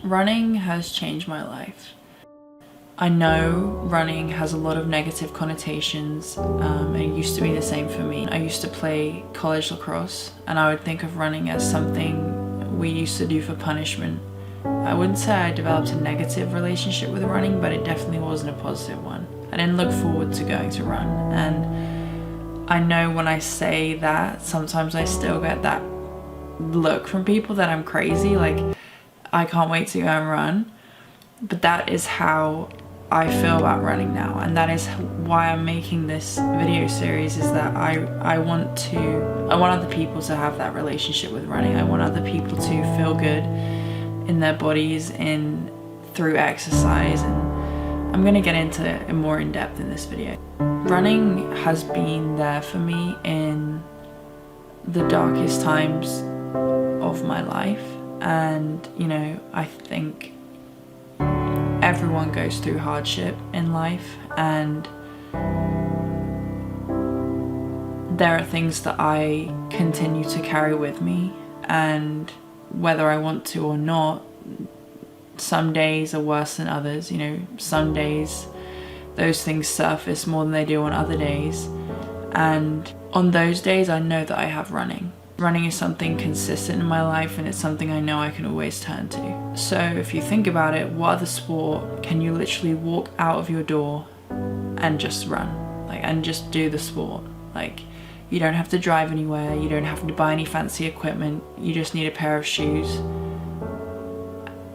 Running has changed my life. I know running has a lot of negative connotations, and it used to be the same for me. I used to play college lacrosse, and I would think of running as something we used to do for punishment. I wouldn't say I developed a negative relationship with running, but it definitely wasn't a positive one. I didn't look forward to going to run, and I know when I say that, sometimes I still get that look from people that I'm crazy, like I can't wait to go and run. But that is how I feel about running now, and that is why I'm making this video series, is that I want other people to have that relationship with running. I want other people to feel good in their bodies through exercise, and I'm gonna get into it more in depth in this video. Running has been there for me in the darkest times of my life, and you know, I think everyone goes through hardship in life, and there are things that I continue to carry with me, and whether I want to or not, some days are worse than others. You know, some days those things surface more than they do on other days, and on those days I know that I have running. Running is something consistent in my life, and it's something I know I can always turn to. So if you think about it, what other sport can you literally walk out of your door and just run? And just do the sport? You don't have to drive anywhere, you don't have to buy any fancy equipment, you just need a pair of shoes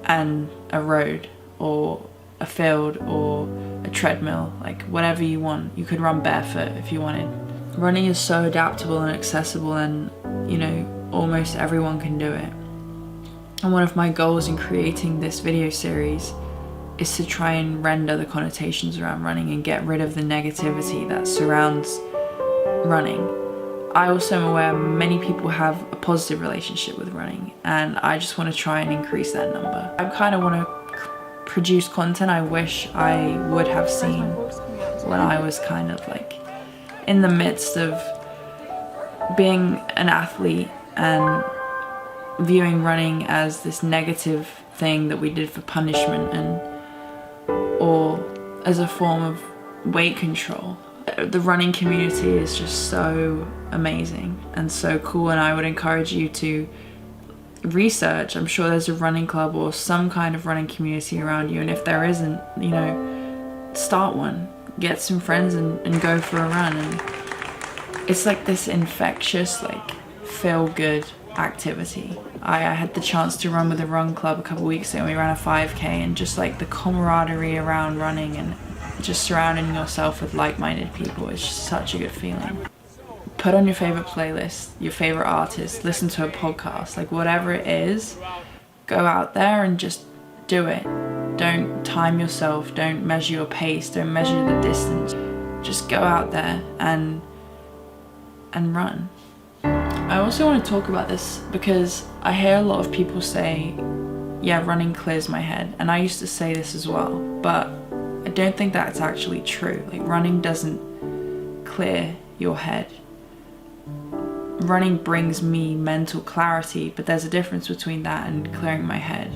and a road or a field or a treadmill, whatever you want. You could run barefoot if you wanted. Running is so adaptable and accessible, and you know, almost everyone can do it. And one of my goals in creating this video series is to try and render the connotations around running and get rid of the negativity that surrounds running. I also am aware many people have a positive relationship with running, and I just want to try and increase that number. I kind of want to produce content I wish I would have seen when I was kind of in the midst of being an athlete and viewing running as this negative thing that we did for punishment or as a form of weight control. The running community is just so amazing and so cool, and I would encourage you to research. I'm sure there's a running club or some kind of running community around you, and if there isn't, you know, start one. Get some friends and go for a run, and it's this infectious feel good activity. I had the chance to run with a run club a couple weeks ago, and we ran a 5k, and just the camaraderie around running and just surrounding yourself with like-minded people is just such a good feeling. Put on your favorite playlist, your favorite artist, listen to a podcast, whatever it is, go out there and just do it. Don't time yourself, don't measure your pace, don't measure the distance. Just go out there and run. I also want to talk about this because I hear a lot of people say, yeah, running clears my head, and I used to say this as well, but I don't think that's actually true. Running doesn't clear your head. Running brings me mental clarity, but there's a difference between that and clearing my head.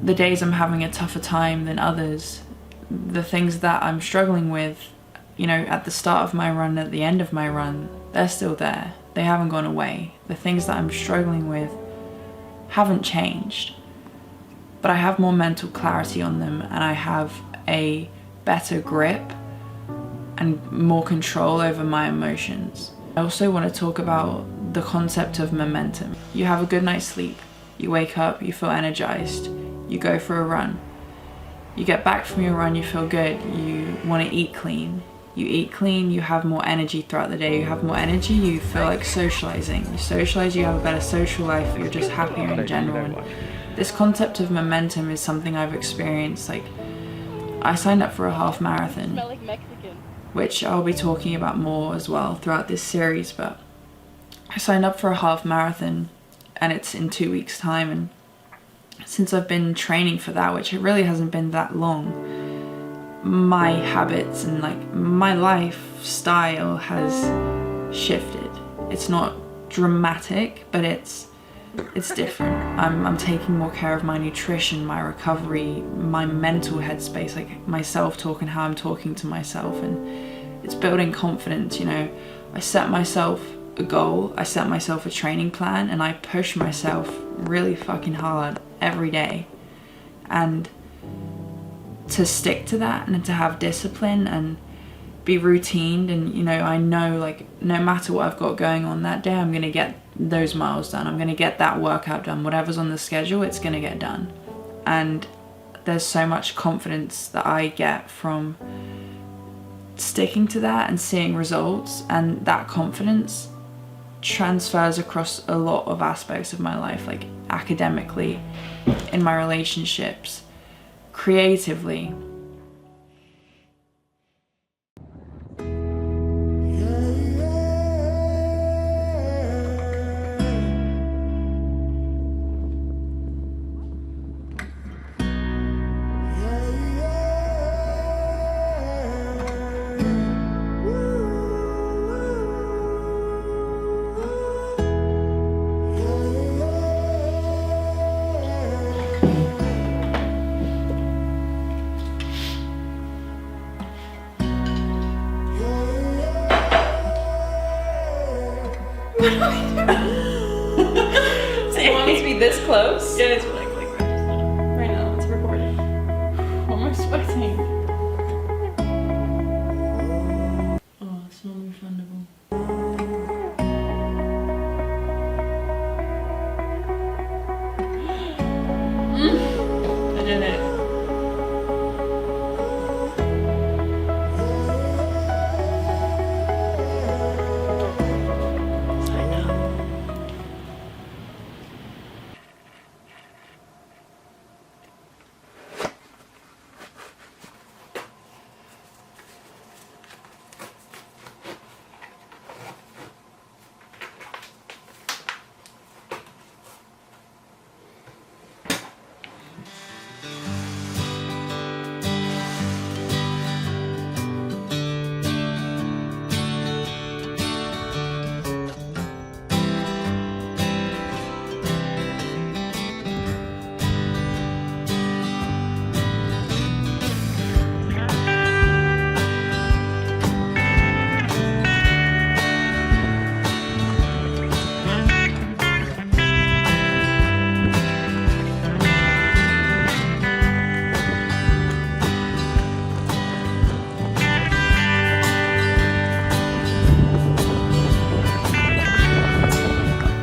The days I'm having a tougher time than others, the things that I'm struggling with, you know, at the start of my run, at the end of my run, they're still there. They haven't gone away. The things that I'm struggling with haven't changed, but I have more mental clarity on them, and I have a better grip and more control over my emotions. I also want to talk about the concept of momentum. You have a good night's sleep, you wake up, you feel energized, you go for a run. You get back from your run, you feel good, you want to eat clean. You eat clean, you have more energy throughout the day. You have more energy, you feel like socializing. You socialize, you have a better social life, you're just happier in general. And this concept of momentum is something I've experienced. I signed up for a half marathon, which I'll be talking about more as well throughout this series, but I signed up for a half marathon and it's in 2 weeks' time, and since I've been training for that, which it really hasn't been that long, my habits and my lifestyle has shifted. It's not dramatic, but it's it's different. I'm taking more care of my nutrition, my recovery, my mental headspace, like my self-talk and how I'm talking to myself, and it's building confidence, you know. I set myself a goal, I set myself a training plan, and I push myself really fucking hard every day. And to stick to that and to have discipline and be routined, and you know, I know like no matter what I've got going on that day, I'm gonna get those miles done, I'm gonna get that workout done, whatever's on the schedule, it's gonna get done. And there's so much confidence that I get from sticking to that and seeing results, and that confidence transfers across a lot of aspects of my life, like academically, in my relationships, creatively. So you want me to be this close? Yeah, it's like right now, it's recording. What am I sweating? oh, it's not refundable. I did it.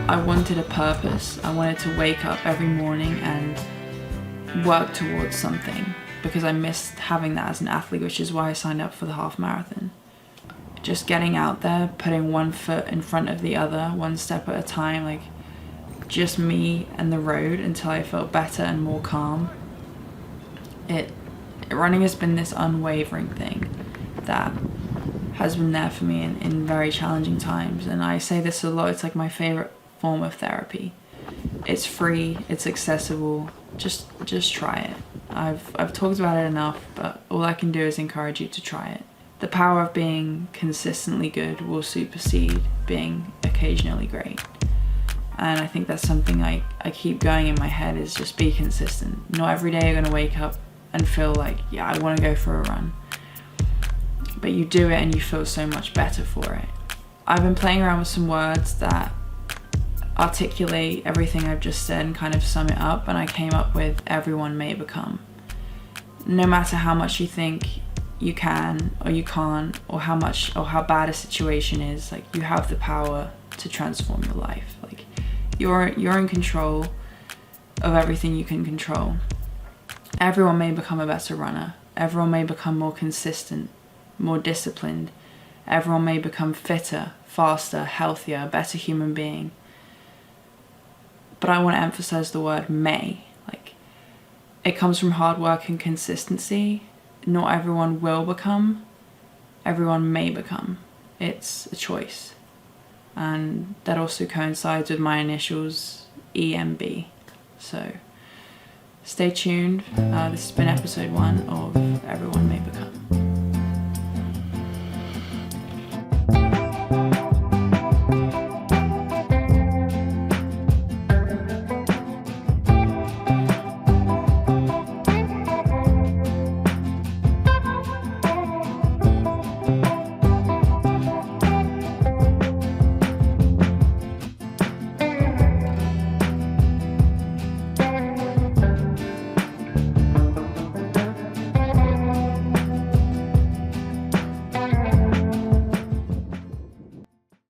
I wanted a purpose. I wanted to wake up every morning and work towards something, because I missed having that as an athlete, which is why I signed up for the half marathon. Just getting out there, putting one foot in front of the other, one step at a time, like just me and the road, until I felt better and more calm. Running has been this unwavering thing that has been there for me in very challenging times, and I say this a lot, it's like my favorite form of therapy. It's free, it's accessible, just try it. I've talked about it enough, but all I can do is encourage you to try it. The power of being consistently good will supersede being occasionally great. And I think that's something I keep going in my head, is just be consistent. Not every day you're gonna wake up and feel like, yeah, I wanna go for a run. But you do it and you feel so much better for it. I've been playing around with some words that articulate everything I've just said and kind of sum it up, and I came up with everyone may become. No matter how much you think you can or you can't, or how much or how bad a situation is, like you have the power to transform your life. Like you're in control of everything you can control. Everyone may become a better runner. Everyone may become more consistent, more disciplined. Everyone may become fitter, faster, healthier, a better human being. But I want to emphasize the word may. Like, it comes from hard work and consistency. Not everyone will become, everyone may become. It's a choice. And that also coincides with my initials, EMB. So stay tuned. This has been episode 1 of Everyone May Become.